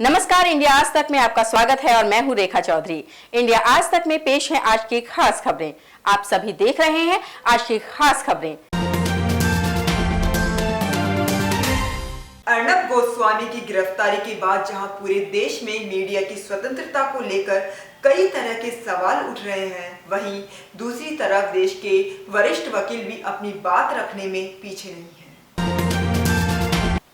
नमस्कार, इंडिया आज तक में आपका स्वागत है और मैं हूं रेखा चौधरी। इंडिया आज तक में पेश है आज की खास खबरें। आप सभी देख रहे हैं आज की खास खबरें। अर्नब गोस्वामी की गिरफ्तारी के बाद जहां पूरे देश में मीडिया की स्वतंत्रता को लेकर कई तरह के सवाल उठ रहे हैं, वहीं दूसरी तरफ देश के वरिष्ठ वकील भी अपनी बात रखने में पीछे नहीं हैं।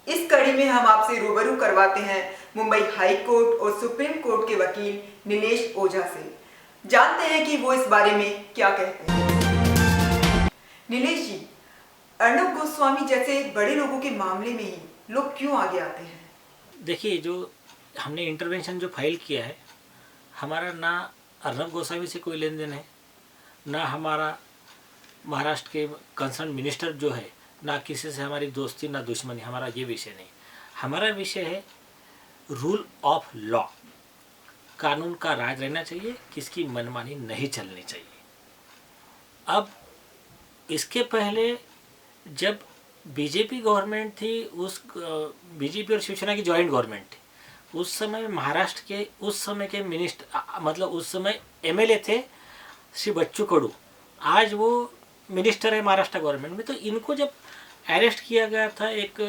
इस कड़ी में हम आपसे रूबरू करवाते हैं मुंबई हाई कोर्ट और सुप्रीम कोर्ट के वकील नीलेश ओझा से। जानते हैं कि वो इस बारे में क्या कहते हैं। नीलेश जी, अर्नब गोस्वामी जैसे बड़े लोगों के मामले में ही लोग क्यों आगे आते हैं? देखिए, जो हमने इंटरवेंशन जो फाइल किया है, हमारा ना अर्नब गोस्वामी से कोई लेन देन है, ना हमारा महाराष्ट्र के कंसर्न मिनिस्टर जो है, ना किसी से हमारी दोस्ती ना दुश्मनी। हमारा ये विषय नहीं। हमारा विषय है रूल ऑफ लॉ। कानून का राज रहना चाहिए, किसकी मनमानी नहीं चलनी चाहिए। अब इसके पहले जब बीजेपी गवर्नमेंट थी, उस बीजेपी और शिवसेना की जॉइंट गवर्नमेंट थी, उस समय महाराष्ट्र के उस समय के मिनिस्टर, मतलब उस समय एमएलए थे श्री बच्चू कडू। आज वो मिनिस्टर है महाराष्ट्र गवर्नमेंट में। तो इनको जब अरेस्ट किया गया था एक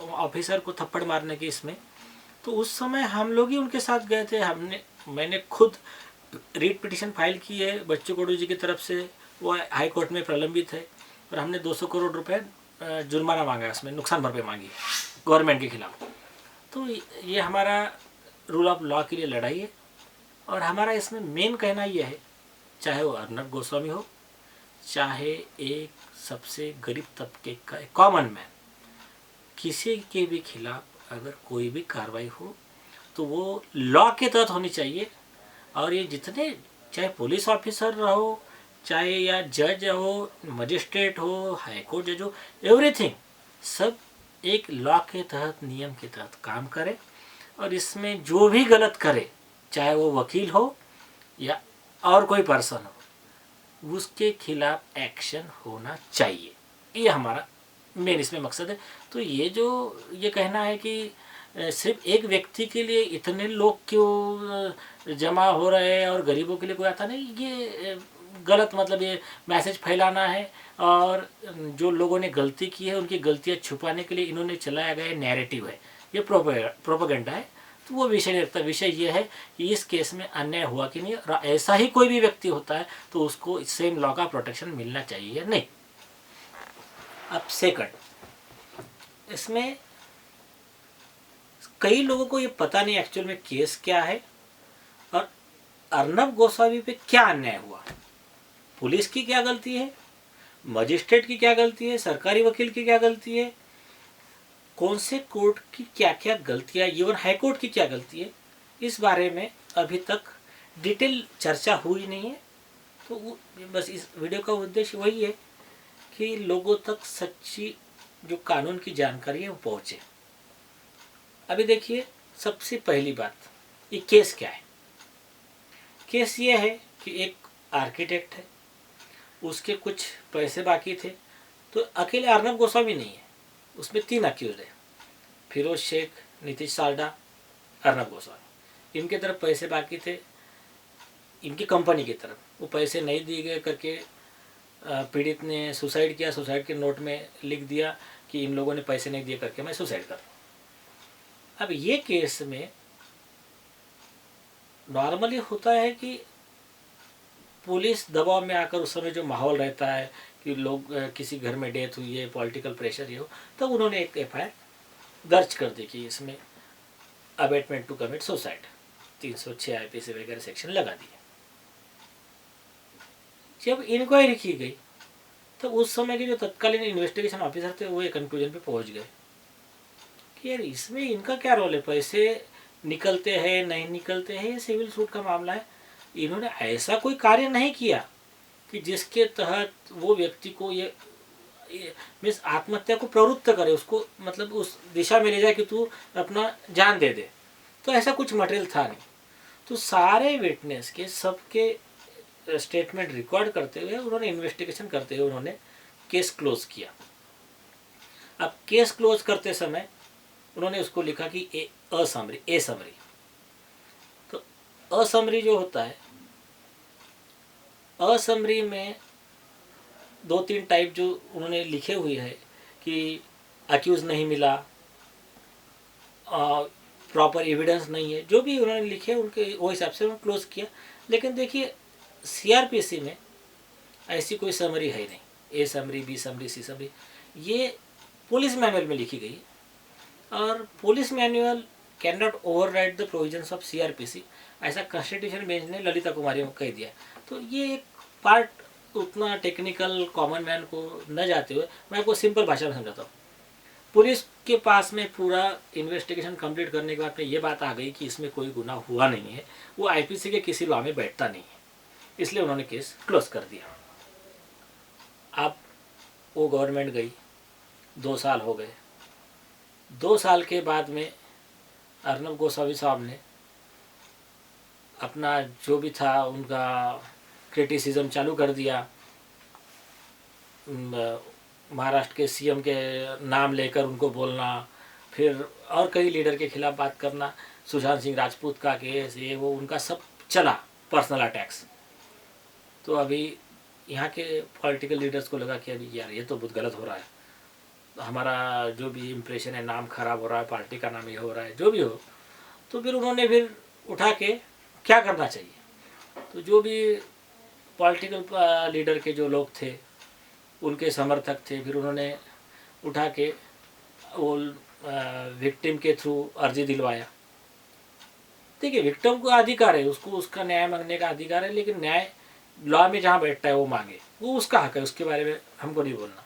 ऑफिसर को थप्पड़ मारने के इसमें, तो उस समय हम लोग ही उनके साथ गए थे। मैंने खुद रीट पिटीशन फाइल की है बच्चू कडू जी की तरफ से। वो हाई कोर्ट में प्रलंबित है और हमने 200 करोड़ रुपए जुर्माना मांगा, उसमें नुकसान भरपाई मांगी गवर्नमेंट के खिलाफ। तो ये हमारा रूल ऑफ लॉ के लिए लड़ाई है। और हमारा इसमें मेन कहना यह है, चाहे वो अर्नब गोस्वामी हो, चाहे एक सबसे गरीब तबके का कॉमन मैन, किसी के भी खिलाफ अगर कोई भी कार्रवाई हो तो वो लॉ के तहत होनी चाहिए। और ये जितने, चाहे पुलिस ऑफिसर रहो, चाहे या जज हो, मजिस्ट्रेट हो, हाई कोर्ट जज हो, एवरीथिंग सब एक लॉ के तहत, नियम के तहत काम करे। और इसमें जो भी गलत करे, चाहे वो वकील हो या और कोई पर्सन हो, उसके खिलाफ एक्शन होना चाहिए। ये हमारा मेन इसमें मकसद है। तो ये कहना है कि सिर्फ एक व्यक्ति के लिए इतने लोग क्यों जमा हो रहे हैं और गरीबों के लिए कोई आता नहीं, ये गलत, मतलब ये मैसेज फैलाना है। और जो लोगों ने गलती की है उनकी गलतियां छुपाने के लिए इन्होंने चलाया गया नैरेटिव है, ये प्रोपेगेंडा है। तो वो विषय नहीं रखता। विषय ये है कि इस केस में अन्याय हुआ कि नहीं, और ऐसा ही कोई भी व्यक्ति होता है तो उसको सेम लॉ का प्रोटेक्शन मिलना चाहिए या नहीं। अब सेकंड, इसमें कई लोगों को ये पता नहीं एक्चुअल में केस क्या है और अर्नब गोस्वामी पे क्या अन्याय हुआ। पुलिस की क्या गलती है, मजिस्ट्रेट की क्या गलती है, सरकारी वकील की क्या गलती है, कौन से कोर्ट की क्या क्या गलतियां, इवन हाई कोर्ट की क्या गलती है, इस बारे में अभी तक डिटेल चर्चा हुई नहीं है। तो बस इस वीडियो का उद्देश्य वही है कि लोगों तक सच्ची जो कानून की जानकारी है वो पहुंचे। अभी देखिए, सबसे पहली बात, ये केस क्या है। केस ये है कि एक आर्किटेक्ट है, उसके कुछ पैसे बाकी थे। तो अकेले अर्नब गोस्वामी नहीं है, उसमें 3 अक्यूज है, फिरोज शेख, नीतीश साल्डा, अर्नब गोस्वामी। इनके तरफ पैसे बाकी थे, इनकी कंपनी की तरफ वो पैसे नहीं दिए गए करके पीड़ित ने सुसाइड किया। सुसाइड के नोट में लिख दिया कि इन लोगों ने पैसे नहीं दिए करके मैं सुसाइड कर। अब ये केस में नॉर्मली होता है कि पुलिस दबाव में आकर, उस समय जो माहौल रहता है कि लोग, किसी घर में डेथ हुई है, पॉलिटिकल प्रेशर ये हो, तो उन्होंने एक एफआईआर दर्ज कर दी कि इसमें abetment to commit suicide 306 IPC वगैरह सेक्शन लगा दिए। जब इंक्वायरी की गई तो उस समय के जो तत्कालीन इन्वेस्टिगेशन ऑफिसर थे वो एक कंक्लूजन पे पहुंच गए कि यार इसमें इनका क्या रोल है, पैसे निकलते हैं नहीं निकलते हैं, ये सिविल सूट का मामला है। इन्होंने ऐसा कोई कार्य नहीं किया कि जिसके तहत वो व्यक्ति को ये मीन्स आत्महत्या को प्रवृत्त करे, उसको मतलब उस दिशा में ले जाए कि तू अपना जान दे दे। तो ऐसा कुछ मटेरियल था नहीं। तो सारे विटनेस के सबके स्टेटमेंट रिकॉर्ड करते हुए उन्होंने इन्वेस्टिगेशन करते हुए उन्होंने केस क्लोज किया। अब केस क्लोज करते समय उन्होंने उसको लिखा कि ए समरी असमरी जो होता है, असमरी में 2-3 टाइप जो उन्होंने लिखे हुए है कि अक्यूज नहीं मिला, प्रॉपर एविडेंस नहीं है, जो भी उन्होंने लिखे उनके वो हिसाब से उन्होंने क्लोज किया। लेकिन देखिए सीआरपीसी में ऐसी कोई समरी है नहीं, ए समरी, बी समरी, सी समरी, ये पुलिस मैनुअल में लिखी गई है और police manual can not override the provisions of CrPC, ऐसा कॉन्स्टिट्यूशन बेंच ने ललिता कुमारी को कह दिया। तो ये एक पार्ट उतना टेक्निकल कॉमन मैन को न जाते हुए मैं आपको सिंपल भाषा में समझाता हूँ। पुलिस के पास में पूरा इन्वेस्टिगेशन कंप्लीट करने के बाद में ये बात आ गई कि इसमें कोई गुनाह हुआ नहीं है, वो आईपीसी के किसी लॉ में बैठता नहीं है, इसलिए उन्होंने केस क्लोज कर दिया। अब वो गवर्नमेंट गई, 2 साल हो गए। 2 साल के बाद में अर्नब गोस्वामी साहब ने अपना जो भी था उनका क्रिटिसिज्म चालू कर दिया, महाराष्ट्र के सीएम के नाम लेकर उनको बोलना, फिर और कई लीडर के खिलाफ बात करना, सुशांत सिंह राजपूत का केस, ये वो उनका सब चला, पर्सनल अटैक्स। तो अभी यहाँ के पॉलिटिकल लीडर्स को लगा कि अभी यार ये तो बहुत गलत हो रहा है, हमारा जो भी इम्प्रेशन है, नाम खराब हो रहा है, पार्टी का नाम ये हो रहा है, जो भी हो। तो फिर उन्होंने फिर उठा के क्या करना चाहिए, तो जो भी पॉलिटिकल लीडर के जो लोग थे, उनके समर्थक थे, फिर उन्होंने उठा के वो विक्टिम के थ्रू अर्जी दिलवाया। देखिए विक्टिम को अधिकार है, उसको उसका न्याय मांगने का अधिकार है, लेकिन न्याय लॉ में जहाँ बैठता है वो मांगे, वो उसका हक है, उसके बारे में हमको नहीं बोलना।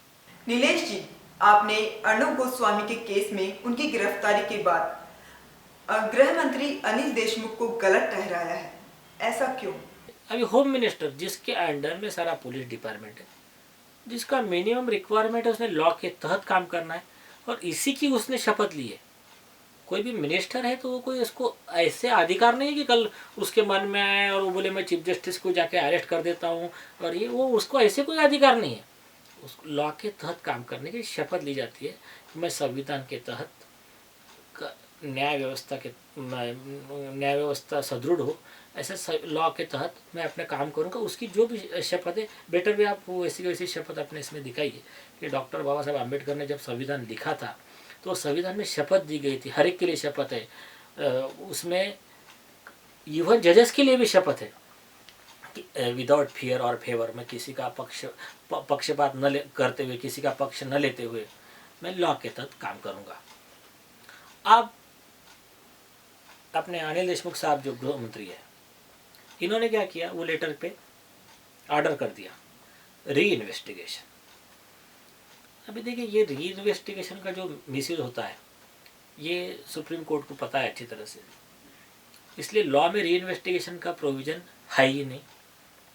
नीलेश जी, आपने अर्नब गोस्वामी के केस में उनकी गिरफ्तारी के बाद गृह मंत्री अनिल देशमुख को गलत ठहराया है, ऐसा क्यों? अभी होम मिनिस्टर जिसके अंडर में सारा पुलिस डिपार्टमेंट है, जिसका मिनिमम रिक्वायरमेंट है उसने लॉ के तहत काम करना है और इसी की उसने शपथ ली है। कोई भी मिनिस्टर है तो वो कोई उसको ऐसे अधिकार नहीं है कि कल उसके मन में आए और वो बोले मैं चीफ जस्टिस को जाके अरेस्ट कर देता हूँ, और ये वो उसको ऐसे कोई अधिकार नहीं है। उस लॉ के तहत काम करने की शपथ ली जाती है कि मैं संविधान के तहत न्याय व्यवस्था सुदृढ़ हो, ऐसे लॉ के तहत मैं अपने काम करूँगा। उसकी जो भी शपथ है, बेटर भी आप वैसी वैसी शपथ अपने इसमें दिखाइए कि डॉक्टर बाबा साहब आम्बेडकर ने जब संविधान लिखा था तो संविधान में शपथ दी गई थी, हर एक के लिए शपथ है, उसमें इवन जजेस के लिए भी शपथ है कि विदाउट फियर और फेवर, मैं किसी का पक्षपात न करते हुए, किसी का पक्ष न लेते हुए मैं लॉ के तहत काम करूँगा। अब अपने अनिल देशमुख साहब जो गृह मंत्री है, इन्होंने क्या किया, वो लेटर पे ऑर्डर कर दिया री इन्वेस्टिगेशन। अभी देखिए ये री इन्वेस्टिगेशन का जो मिसयूज होता है ये सुप्रीम कोर्ट को पता है अच्छी तरह से, इसलिए लॉ में री इन्वेस्टिगेशन का प्रोविजन है ही नहीं।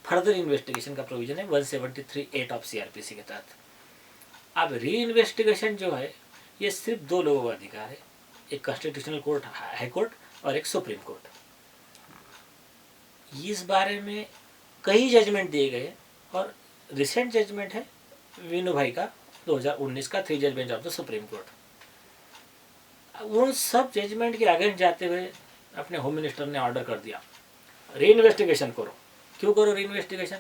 फर्दर इन्वेस्टिगेशन का प्रोविजन है 173(8) ऑफ सीआरपीसी के तहत। अब री इन्वेस्टिगेशन जो है ये सिर्फ 2 लोगों का अधिकार है, एक कॉन्स्टिट्यूशनल कोर्ट हाई कोर्ट और एक सुप्रीम कोर्ट। इस बारे में कई जजमेंट दिए गए और रिसेंट जजमेंट है वीनू भाई का 2019 का 3 जज bench of the supreme court. उन सब जजमेंट के अगेंस्ट जाते हुए अपने होम मिनिस्टर ने ऑर्डर कर दिया री इन्वेस्टिगेशन करो। क्यों करो री इन्वेस्टिगेशन?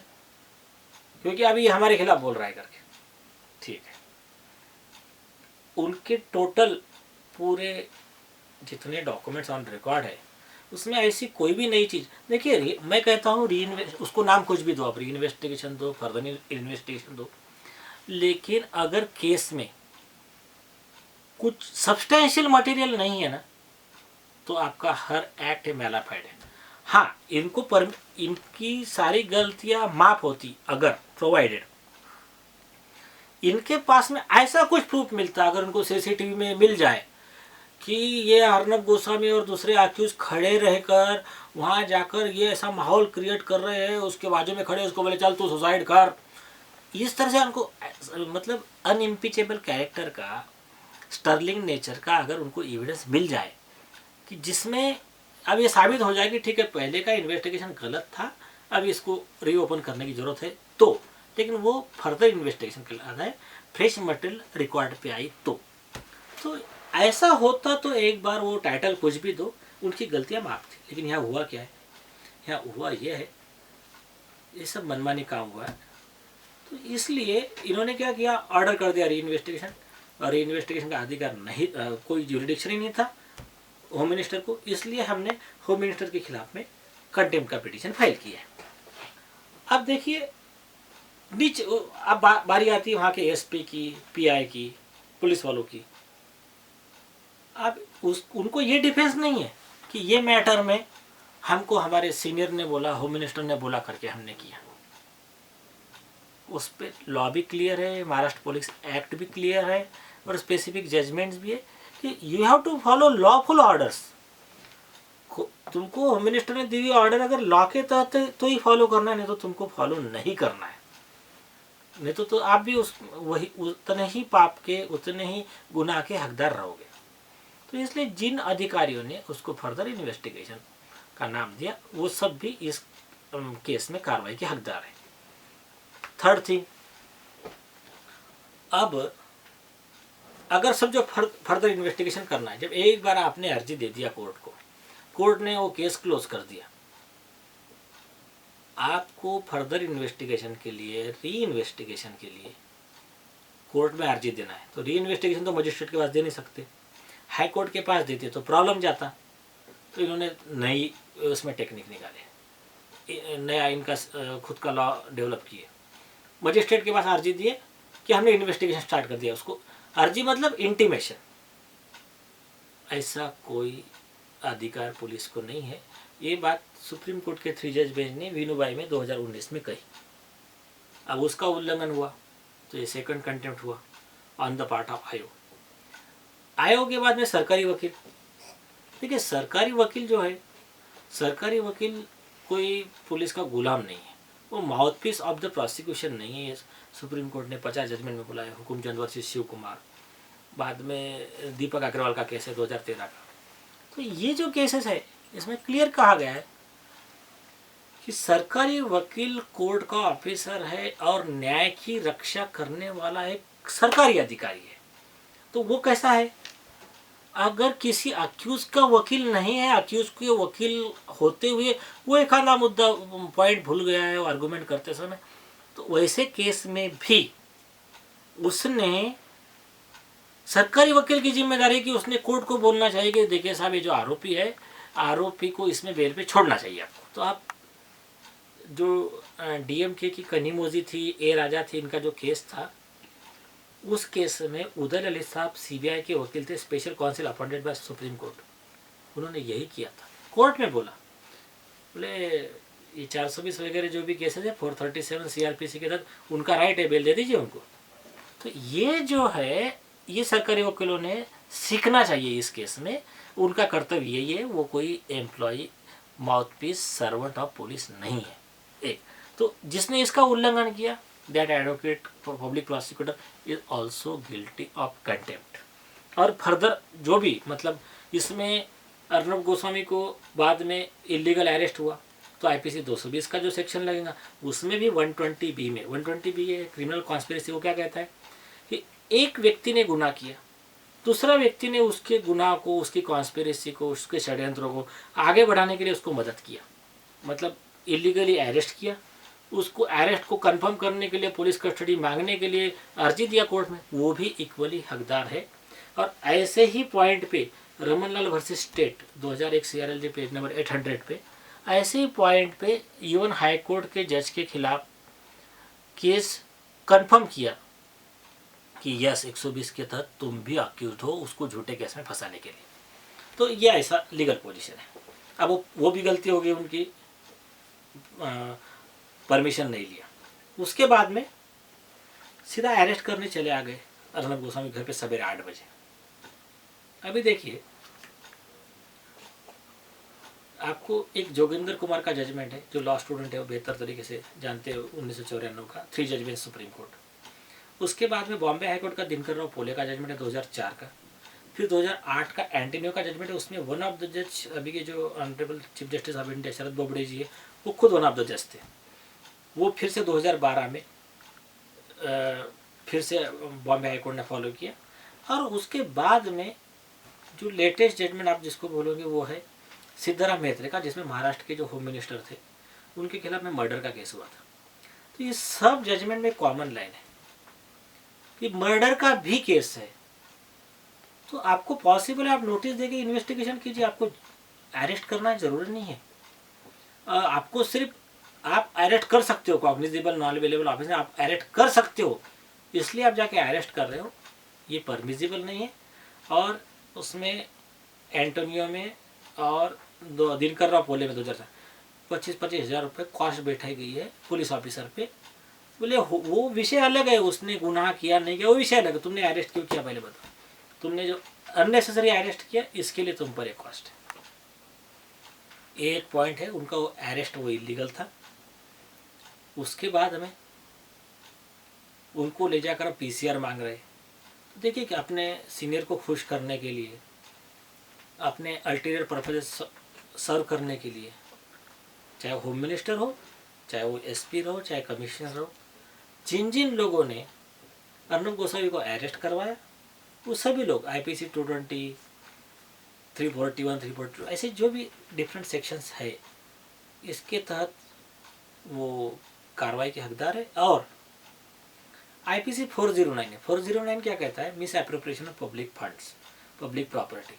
क्योंकि अभी हमारे खिलाफ बोल रहा है करके। ठीक है, उनके टोटल पूरे जितने डॉक्यूमेंट्स ऑन रिकॉर्ड है उसमें ऐसी कोई भी नई चीज़, देखिए मैं कहता हूँ उसको नाम कुछ भी दो, आप री इन्वेस्टिगेशन दो, फर्दर इन्वेस्टिगेशन दो, लेकिन अगर केस में कुछ सब्सटेंशियल मटेरियल नहीं है ना तो आपका हर एक्ट मैलाफाइड है। हाँ, इनकी सारी गलतियां माफ होती अगर प्रोवाइडेड इनके पास में ऐसा कुछ प्रूफ मिलता, अगर उनको सीसीटीवी में मिल जाए कि ये अर्नब गोस्वामी और दूसरे अक्यूज खड़े रहकर वहाँ जाकर ये ऐसा माहौल क्रिएट कर रहे हैं, उसके बाजू में खड़े उसको बोले चल तू सुसाइड कर, इस तरह से उनको मतलब अनइम्पीचेबल कैरेक्टर का, स्टर्लिंग नेचर का अगर उनको एविडेंस मिल जाए कि जिसमें अब ये साबित हो जाए कि ठीक है पहले का इन्वेस्टिगेशन गलत था, अब इसको रीओपन करने की ज़रूरत है, तो लेकिन वो फर्दर इन्वेस्टिगेशन के लिए फ्रेश मटेरियल रिकॉर्ड पे आई तो ऐसा होता तो एक बार वो टाइटल कुछ भी दो, उनकी गलतियां माफ थी। लेकिन यहाँ हुआ क्या है, यहाँ हुआ ये है, ये सब मनमानी काम हुआ है। तो इसलिए इन्होंने क्या किया, ऑर्डर कर दिया री इन्वेस्टिगेशन, और री इन्वेस्टिगेशन का अधिकार नहीं, कोई ज्यूरिडिक्शन ही नहीं था होम मिनिस्टर को। इसलिए हमने होम मिनिस्टर के खिलाफ में कंटेम्प्ट का पिटीशन फाइल किया है। अब देखिए नीचे अब बारी आती है वहाँ के एसपी की, पीआई की, पुलिस वालों की। अब उनको ये डिफेंस नहीं है कि ये मैटर में हमको हमारे सीनियर ने बोला, होम मिनिस्टर ने बोला करके हमने किया। उस पर लॉ भी क्लियर है, महाराष्ट्र पुलिस एक्ट भी क्लियर है, और स्पेसिफिक जजमेंट्स भी है कि you have to follow lawful orders. तुमको होम मिनिस्टर ने दी हुई ऑर्डर अगर लॉ के तहत तो ही फॉलो करना है, नहीं तो तुमको फॉलो नहीं करना है। नहीं तो आप भी वही उतने ही पाप के, उतने ही गुनाह के हकदार रहोगे। तो इसलिए जिन अधिकारियों ने उसको फर्दर इन्वेस्टिगेशन का नाम दिया, वो सब भी इस केस में कार्रवाई के हकदार है। थर्ड थिंग, अब अगर सब जो फर्दर इन्वेस्टिगेशन करना है, जब एक बार आपने अर्जी दे दिया कोर्ट को, कोर्ट ने वो केस क्लोज कर दिया, आपको फर्दर इन्वेस्टिगेशन के लिए, री इन्वेस्टिगेशन के लिए कोर्ट में अर्जी देना है। तो री इन्वेस्टिगेशन तो मजिस्ट्रेट के पास दे नहीं सकते, हाई कोर्ट के पास देते तो प्रॉब्लम जाता। तो इन्होंने नई उसमें टेक्निक निकाले, नया इनका खुद का लॉ डेवलप किए। मजिस्ट्रेट के पास अर्जी दिए कि हमने इन्वेस्टिगेशन स्टार्ट कर दिया। उसको अर्जी मतलब इंटीमेशन, ऐसा कोई अधिकार पुलिस को नहीं है। ये बात सुप्रीम कोर्ट के 3 जज बेंच ने वीनूबाई में 2019 में कही। अब उसका उल्लंघन हुआ तो ये सेकंड कंटेम्प्ट हुआ ऑन द पार्ट ऑफ आयोग। आयोग के बाद में सरकारी वकील, देखिए सरकारी वकील जो है, सरकारी वकील कोई पुलिस का गुलाम नहीं है, वो mouthpiece of the prosecution नहीं है। सुप्रीम कोर्ट ने 50 जजमेंट में बोला है। हुकुमचंद वर्सेस शिव कुमार, बाद में दीपक अग्रवाल का केस है 2013 का। तो ये जो केसेस है इसमें क्लियर कहा गया है कि सरकारी वकील कोर्ट का ऑफिसर है और न्याय की रक्षा करने वाला एक सरकारी अधिकारी है। तो वो कैसा है, अगर किसी अक्यूज का वकील नहीं है, अक्यूज के वकील होते हुए वो एक आधा मुद्दा पॉइंट भूल गया है आर्गुमेंट करते समय, तो वैसे केस में भी उसने, सरकारी वकील की जिम्मेदारी कि उसने कोर्ट को बोलना चाहिए कि देखिए साहब, ये जो आरोपी है, आरोपी को इसमें बेल पे छोड़ना चाहिए आपको। तो आप जो डीएमके की कनीमोजी थी, ए राजा थी, इनका जो केस था, उस केस में उदय ललित साहब सीबीआई के वकील थे, special council appointed by supreme court. उन्होंने यही किया था, कोर्ट में बोला, बोले ये 420 वगैरह जो भी केसेस है 437 सीआरपीसी के तहत उनका राइट है, बेल दे दीजिए उनको। तो ये जो है, ये सरकारी वकीलों ने सीखना चाहिए इस केस में। उनका कर्तव्य यही है, वो कोई employ, mouthpiece, servant of police नहीं है। एक तो जिसने इसका उल्लंघन किया, that advocate public prosecutor is also guilty of contempt. और फर्दर जो भी, मतलब इसमें अर्नब गोस्वामी को बाद में इलीगल अरेस्ट हुआ तो आईपीसी 220 का जो सेक्शन लगेगा, उसमें भी 120B में, 120B है क्रिमिनल कॉन्स्पिरेसी। वो क्या कहता है कि एक व्यक्ति ने गुनाह किया, दूसरा व्यक्ति ने उसके गुनाह को, उसकी कॉन्स्पिरेसी को, उसके षड्यंत्रों को आगे बढ़ाने के लिए उसको मदद किया, मतलब इलीगली अरेस्ट किया, उसको अरेस्ट को कंफर्म करने के लिए पुलिस कस्टडी मांगने के लिए अर्जी दिया कोर्ट में, वो भी इक्वली हकदार है। और ऐसे ही पॉइंट पे Ramanlal versus state 2001 CRLJ page number 800 पे, ऐसे ही पॉइंट पे इवन हाई कोर्ट के जज के खिलाफ केस कंफर्म किया कि यस 120 के तहत तुम भी अक्यूज हो, उसको झूठे केस में फंसाने के लिए। तो ये ऐसा लीगल पोजीशन है। अब वो भी गलती हो गई, उनकी परमिशन नहीं लिया, उसके बाद में सीधा अरेस्ट करने चले आ गए अर्नब गोस्वामी घर पे सवेरे 8 बजे। अभी देखिए, आपको एक जोगिंदर कुमार का जजमेंट है, जो लॉ स्टूडेंट है वो बेहतर तरीके से जानते हैं, 1994 का 3 जज बेंच सुप्रीम कोर्ट। उसके बाद में बॉम्बे हाई कोर्ट का दिनकर राव पोले का जजमेंट है 2004 का। फिर 2008 का एंटोनियो का जजमेंट है, उसमें वन ऑफ द जज, अभी के जो honourable chief justice of India Sharad Bobde ji है, वो खुद वन ऑफ द जज थे। वो फिर से 2012 में फिर से बॉम्बे हाई कोर्ट ने फॉलो किया। और उसके बाद में जो लेटेस्ट जजमेंट आप जिसको बोलोगे वो है सिद्धाराम मैत्रे का, जिसमें महाराष्ट्र के जो होम मिनिस्टर थे उनके खिलाफ में मर्डर का केस हुआ था। तो ये सब जजमेंट में कॉमन लाइन है कि मर्डर का भी केस है तो आपको पॉसिबल है आप नोटिस देके इन्वेस्टिगेशन कीजिए, आपको अरेस्ट करना जरूरी नहीं है। आपको सिर्फ आप अरेस्ट कर सकते हो, कॉग्निजेबल नॉन अवेलेबल ऑफेंस आप अरेस्ट कर सकते हो, इसलिए आप जाके अरेस्ट कर रहे हो, ये परमिसिबल नहीं है। और उसमें एंटोनियो में और दिनकर राव पोले में 2025 हज़ार रुपये कॉस्ट बैठाई गई है पुलिस ऑफिसर पे। बोले वो विषय अलग है, उसने गुनाह किया नहीं किया वो विषय अलग है, तुमने अरेस्ट क्यों किया पहले बताओ। तुमने जो अननेसेसरी अरेस्ट किया इसके लिए तुम पर एक कॉस्ट है। एक पॉइंट है उनका, वो अरेस्ट वो इलीगल था। उसके बाद हमें उनको ले जाकर पीसीआर मांग रहे। तो देखिए कि अपने सीनियर को खुश करने के लिए, अपने अल्टीरियर पर्पस सर्व करने के लिए, चाहे होम मिनिस्टर हो, चाहे वो एसपी रहो, चाहे कमिश्नर हो, जिन जिन लोगों ने अर्नब गोस्वामी को अरेस्ट करवाया वो सभी लोग आईपीसी 220, 341, 342 ऐसे जो भी डिफरेंट सेक्शंस है इसके तहत वो कार्रवाई के हकदार है। और आईपीसी 409 है। 409 क्या कहता है? Miss appropriation of public funds, public property.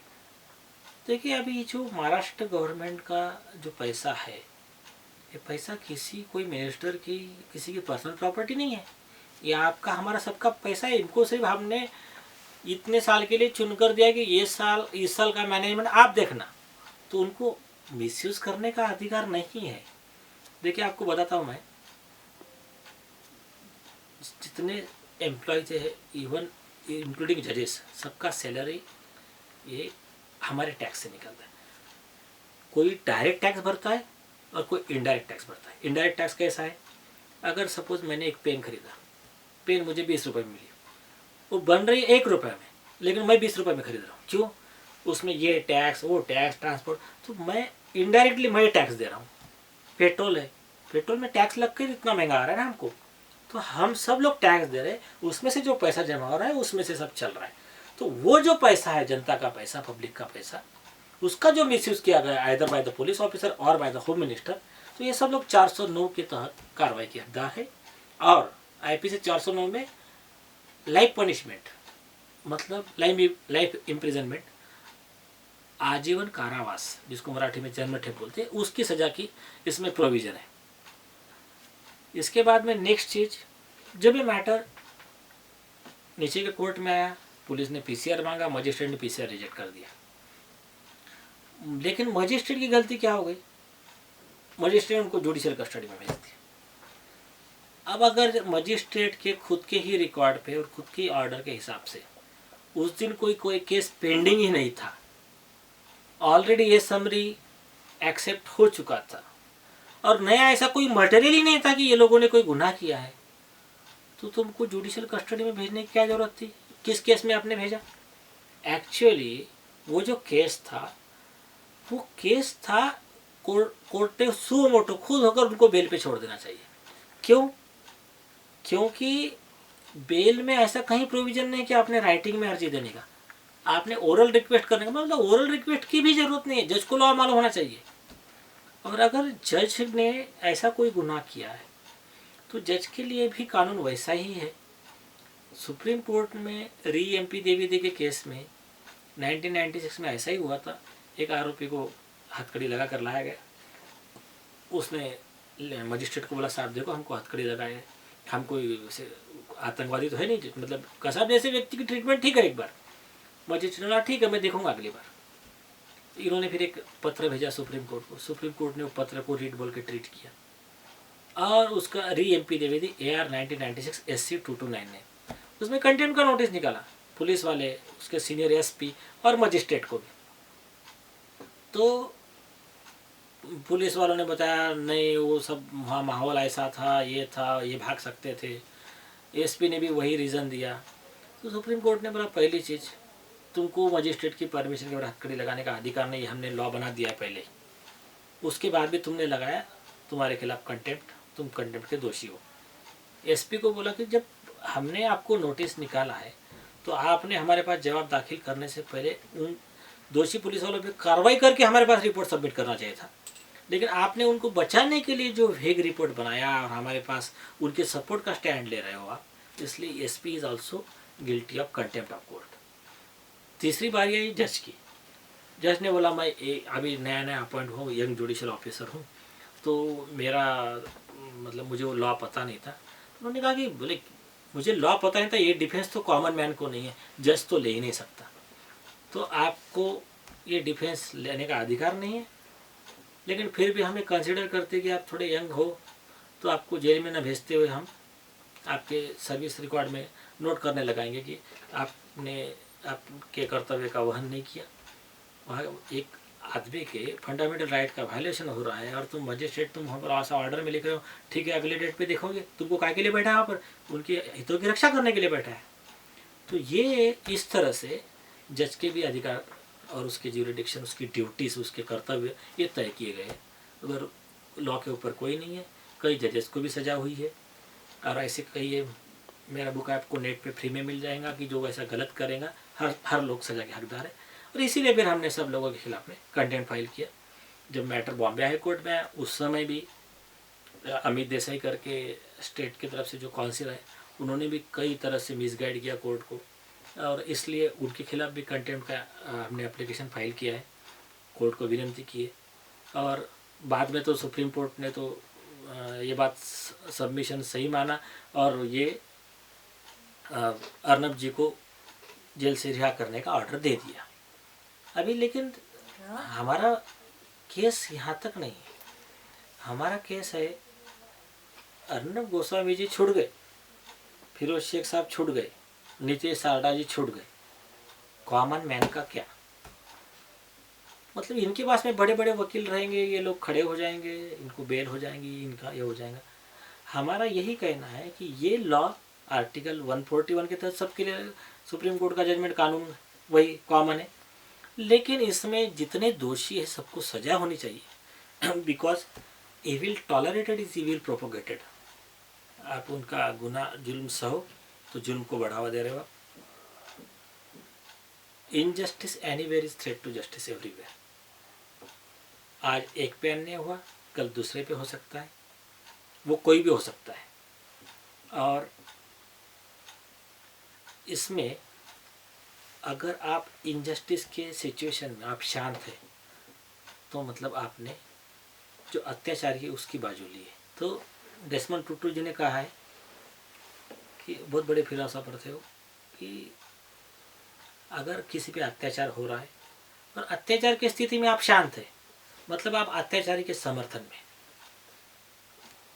देखिए अभी जो महाराष्ट्र गवर्नमेंट का जो पैसा है, ये पैसा किसी कोई मिनिस्टर की, किसी की पर्सनल प्रॉपर्टी नहीं है, ये आपका हमारा सबका पैसा है। इनको सिर्फ हमने इतने साल के लिए चुनकर दिया कि ये साल, इस साल का मैनेजमेंट आप देखना, तो उनको मिसयूज करने का अधिकार नहीं है। देखिए आपको बताता हूँ मैं, जितने एम्प्लॉयज है, इवन इंक्लूडिंग जजेस, सबका सैलरी ये हमारे टैक्स से निकलता है। कोई डायरेक्ट टैक्स भरता है और कोई इनडायरेक्ट टैक्स भरता है। इनडायरेक्ट टैक्स कैसा है? अगर सपोज मैंने एक पेन खरीदा, पेन मुझे 20 रुपये में मिली, वो बन रही है 1 रुपये में, लेकिन मैं 20 रुपये में खरीद रहा हूँ। क्यों? उसमें ये टैक्स, वो टैक्स, ट्रांसपोर्ट, तो मैं इनडायरेक्टली मैं टैक्स दे रहा हूँ। पेट्रोल है, पेट्रोल में टैक्स लग कर इतना महंगा आ रहा है ना हमको, तो हम सब लोग टैक्स दे रहे हैं, उसमें से जो पैसा जमा हो रहा है उसमें से सब चल रहा है। तो वो जो पैसा है, जनता का पैसा, पब्लिक का पैसा, उसका जो मिसयूज किया गया either by the police officer और बाय द होम मिनिस्टर, तो ये सब लोग 409 के तहत कार्रवाई के हकदार है। और आईपीसी 409 में लाइफ पनिशमेंट, मतलब लाइफ इम्प्रिजनमेंट, आजीवन कारावास, जिसको मराठी में जन्मठेप बोलते हैं, उसकी सजा की इसमें प्रोविजन है। इसके बाद में नेक्स्ट चीज, जब ये मैटर नीचे के कोर्ट में आया, पुलिस ने पीसीआर मांगा, मजिस्ट्रेट ने पीसीआर रिजेक्ट कर दिया। लेकिन मजिस्ट्रेट की गलती क्या हो गई? मजिस्ट्रेट उनको जुडिशियल कस्टडी में भेज दिया। अब अगर मजिस्ट्रेट के खुद के ही रिकॉर्ड पे और खुद के ऑर्डर के हिसाब से उस दिन कोई केस पेंडिंग ही नहीं था, ऑलरेडी ये समरी एक्सेप्ट हो चुका था और नया ऐसा कोई मटेरियल ही नहीं था कि ये लोगों ने कोई गुनाह किया है, तो तुमको जुडिशियल कस्टडी में भेजने की क्या जरूरत थी? किस केस में आपने भेजा? एक्चुअली वो जो केस था, वो केस था कोर्ट ने सुओ मोटो खुद होकर उनको बेल पे छोड़ देना चाहिए। क्यों? क्योंकि बेल में ऐसा कहीं प्रोविजन नहीं कि आपने राइटिंग में अर्जी देने का, आपने ओरल रिक्वेस्ट करने का, मतलब ओरल रिक्वेस्ट की भी जरूरत नहीं है, जज को लॉ मालूम होना चाहिए। और अगर जज ने ऐसा कोई गुनाह किया है तो जज के लिए भी कानून वैसा ही है। सुप्रीम कोर्ट में री एमपी देवी के केस में 1996 में ऐसा ही हुआ था। एक आरोपी को हथकड़ी लगा कर लाया गया, उसने मजिस्ट्रेट को बोला साहब देखो हमको हथकड़ी लगाए, हम कोई आतंकवादी तो है नहीं, मतलब कसाब जैसे व्यक्ति की ट्रीटमेंट ठीक है एक बार। मजिस्ट्रेट ने बोला ठीक है मैं देखूंगा अगली बार। इन्होंने फिर एक पत्र भेजा सुप्रीम कोर्ट को, सुप्रीम कोर्ट ने वो पत्र को रीड बोल के ट्रीट किया और उसका री एमपी द्विवेदी AR 1996 SC 229 ने उसमें कंटेम्प्ट का नोटिस निकाला, पुलिस वाले, उसके सीनियर एसपी और मजिस्ट्रेट को भी। तो पुलिस वालों ने बताया नहीं वो सब वहाँ माहौल ऐसा था, ये था, ये भाग सकते थे। एसपी ने भी वही रीज़न दिया। तो सुप्रीम कोर्ट ने बोला पहली चीज़, तुमको मजिस्ट्रेट की परमिशन के बाद हथकड़ी लगाने का अधिकार नहीं, हमने लॉ बना दिया है पहले, उसके बाद भी तुमने लगाया, तुम्हारे खिलाफ कंटेम्प्ट, तुम कंटेम्प्ट के दोषी हो। एसपी को बोला कि जब हमने आपको नोटिस निकाला है तो आपने हमारे पास जवाब दाखिल करने से पहले उन दोषी पुलिस वालों पे कार्रवाई करके हमारे पास रिपोर्ट सबमिट करना चाहिए था। लेकिन आपने उनको बचाने के लिए जो वेग रिपोर्ट बनाया और हमारे पास उनके सपोर्ट का स्टैंड ले रहे हो आप, इसलिए SP is also guilty of contempt of court. तीसरी बारी आई जज की। जज ने बोला मैं अभी नया नया अपॉइंट हूँ, यंग जुडिशल ऑफिसर हूँ, तो मेरा मतलब मुझे वो लॉ पता नहीं था। तो उन्होंने कहा कि बोले मुझे लॉ पता नहीं था, ये डिफेंस तो कॉमन मैन को नहीं है, जज तो ले ही नहीं सकता, तो आपको ये डिफेंस लेने का अधिकार नहीं है। लेकिन फिर भी हमें कंसिडर करते कि आप थोड़े यंग हो तो आपको जेल में न भेजते हुए हम आपके सर्विस रिकॉर्ड में नोट करने लगाएंगे कि आपने आपके कर्तव्य का वहन नहीं किया। वहाँ एक आदमी के फंडामेंटल राइट का वायलेशन हो रहा है और तुम मजिस्ट्रेट तुम हमारा ऐसा ऑर्डर में लिख रहे हो, ठीक है अगले डेट पे देखोगे, तुमको काय के लिए बैठा है वहाँ पर, उनके हितों की रक्षा करने के लिए बैठा है। तो ये इस तरह से जज के भी अधिकार और उसके ज्यूरिडिक्शन, उसकी ड्यूटीज, उसके कर्तव्य ये तय किए गए। अगर लॉ के ऊपर कोई नहीं है, कई जजेस को भी सजा हुई है और ऐसे कई है, मेरा बुक आपको नेट पे फ्री में मिल जाएगा कि जो वैसा गलत करेगा हर लोग सजा के हकदार है। और इसीलिए फिर हमने सब लोगों के खिलाफ में कंटेम्प्ट फाइल किया। जब मैटर बॉम्बे हाई कोर्ट में आया उस समय भी अमित देसाई करके स्टेट की तरफ से जो काउंसिल है उन्होंने भी कई तरह से मिसगाइड किया कोर्ट को, और इसलिए उनके खिलाफ भी कंटेम्प्ट का हमने एप्लीकेशन फाइल किया है, कोर्ट को विनती की है। और बाद में तो सुप्रीम कोर्ट ने तो ये बात सबमिशन सही माना और ये अर्नब जी को जेल से रिहा करने का ऑर्डर दे दिया अभी। लेकिन हमारा केस यहाँ तक नहीं है। हमारा केस है अर्नब गोस्वामी जी छूट गए, फिरोज शेख साहब छूट गए, नीतीश सारडा जी छूट गए, कॉमन मैन का क्या? मतलब इनके पास में बड़े बड़े वकील रहेंगे, ये लोग खड़े हो जाएंगे, इनको बेल हो जाएंगी, इनका ये हो जाएगा। हमारा यही कहना है कि ये लॉ आर्टिकल 141 के तहत सबके लिए सुप्रीम कोर्ट का जजमेंट कानून वही कॉमन है, लेकिन इसमें जितने दोषी है सबको सजा होनी चाहिए। Because evil tolerated is evil propagated. आप उनका गुनाह जुल्म सहो तो जुल्म को बढ़ावा दे रहे हो। Injustice anywhere is threat to justice everywhere. आज एक पे अन्याय हुआ, कल दूसरे पे हो सकता है, वो कोई भी हो सकता है। और इसमें अगर आप इनजस्टिस के सिचुएशन में आप शांत है तो मतलब आपने जो अत्याचारी है उसकी बाजू ली है। तो डेसमंड टुटू जी ने कहा है कि बहुत बड़े फिलोसोफर थे वो, कि अगर किसी पे अत्याचार हो रहा है और अत्याचार की स्थिति में आप शांत है, मतलब आप अत्याचारी के समर्थन में,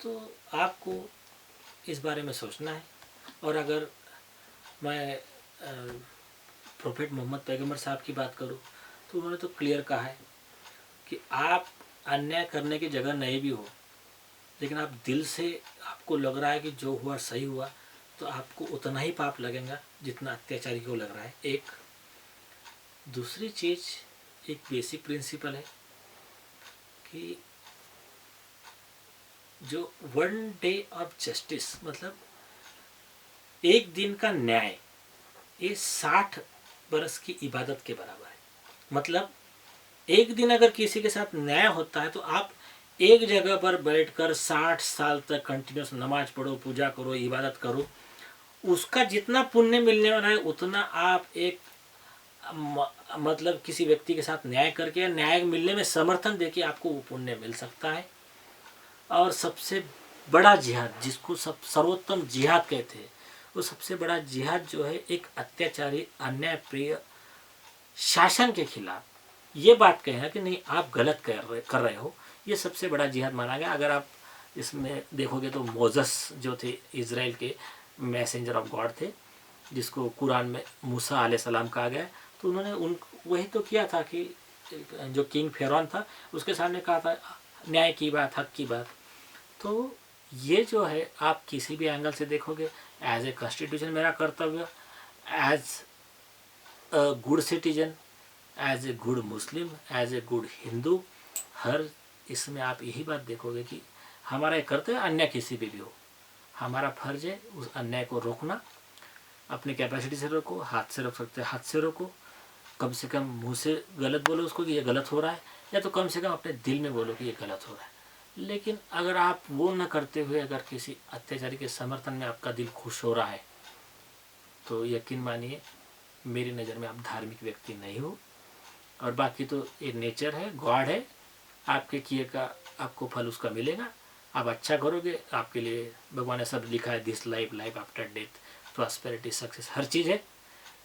तो आपको इस बारे में सोचना है। और अगर मैं प्रोफेट मोहम्मद पैगंबर साहब की बात करूं तो उन्होंने तो क्लियर कहा है कि आप अन्याय करने की जगह नहीं भी हो, लेकिन आप दिल से आपको लग रहा है कि जो हुआ सही हुआ, तो आपको उतना ही पाप लगेगा जितना अत्याचारी को लग रहा है। एक दूसरी चीज़, एक बेसिक प्रिंसिपल है कि जो वन डे ऑफ जस्टिस, मतलब एक दिन का न्याय, ये 60 बरस की इबादत के बराबर है। मतलब एक दिन अगर किसी के साथ न्याय होता है तो आप एक जगह पर बैठकर 60 साल तक कंटिन्यूस नमाज पढ़ो, पूजा करो, इबादत करो, उसका जितना पुण्य मिलने वाला है उतना आप एक मतलब किसी व्यक्ति के साथ न्याय करके, न्याय मिलने में समर्थन देके आपको वो पुण्य मिल सकता है। और सबसे बड़ा जिहाद, जिसको सब सर्वोत्तम जिहाद कहते हैं, वो सबसे बड़ा जिहाद जो है एक अत्याचारी अन्याय प्रिय शासन के खिलाफ ये बात कहना कि नहीं आप गलत कर रहे हो, ये सबसे बड़ा जिहाद माना गया। अगर आप इसमें देखोगे तो मोजस जो थे इज़राइल के मैसेंजर ऑफ गॉड थे, जिसको कुरान में मूसा अलैहिस्सलाम कहा गया, तो उन्होंने वही तो किया था कि जो किंग फेरौन था उसके सामने कहा था न्याय की बात, हक की बात। तो ये जो है आप किसी भी एंगल से देखोगे, एज ए कॉन्स्टिट्यूशन मेरा कर्तव्य, as a good citizen, as a good Muslim, as a good Hindu, हर इसमें आप यही बात देखोगे कि हमारा एक कर्तव्य, अन्याय किसी पे भी हो, हमारा फर्ज है उस अन्याय को रोकना। अपनी कैपेसिटी से रोको, हाथ से रोक सकते हाथ से रोको, कम से कम मुंह से गलत बोलो उसको कि ये गलत हो रहा है, या तो कम से कम अपने दिल में बोलो कि ये गलत हो रहा है। लेकिन अगर आप वो न करते हुए अगर किसी अत्याचारी के समर्थन में आपका दिल खुश हो रहा है तो यकीन मानिए मेरी नज़र में आप धार्मिक व्यक्ति नहीं हो। और बाकी तो ये नेचर है, गॉड है, आपके किए का आपको फल उसका मिलेगा। आप अच्छा करोगे, आपके लिए भगवान ने सब लिखा है, this life, life after death, prosperity, success, हर चीज़ है।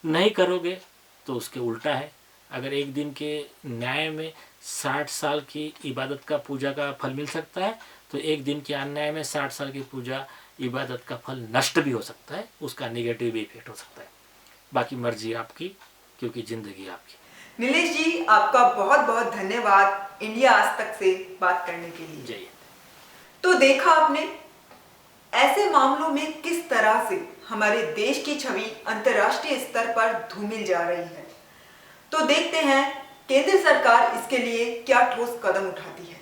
नहीं करोगे तो उसके उल्टा है। अगर एक दिन के न्याय में 60 साल की इबादत का पूजा का फल मिल सकता है, तो एक दिन के अन्याय में 60 साल की पूजा इबादत का फल नष्ट भी हो सकता है, उसका नेगेटिव भी इफेक्ट हो सकता है। बाकी मर्जी आपकी, क्योंकि ज़िंदगी आपकी। नीलेश जी, आपका बहुत बहुत धन्यवाद इंडिया आज तक से बात करने के लिए। जय हिंद। तो देखा आपने, ऐसे मामलों में किस तरह से हमारे देश की छवि अंतर्राष्ट्रीय स्तर पर धूमिल जा रही है। तो देखते हैं केंद्र सरकार इसके लिए क्या ठोस कदम उठाती है।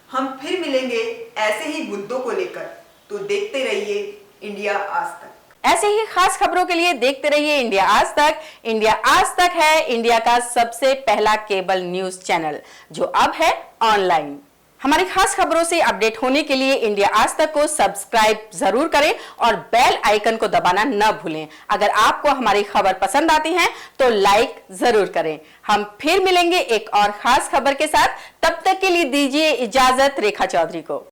हम फिर मिलेंगे ऐसे ही मुद्दों को लेकर, तो देखते रहिए इंडिया आज तक। ऐसे ही खास खबरों के लिए देखते रहिए इंडिया आज तक। इंडिया आज तक है इंडिया का सबसे पहला केबल न्यूज चैनल जो अब है ऑनलाइन। हमारी खास खबरों से अपडेट होने के लिए इंडिया आज तक को सब्सक्राइब जरूर करें और बेल आइकन को दबाना न भूलें। अगर आपको हमारी खबर पसंद आती है तो लाइक जरूर करें। हम फिर मिलेंगे एक और खास खबर के साथ, तब तक के लिए दीजिए इजाजत रेखा चौधरी को।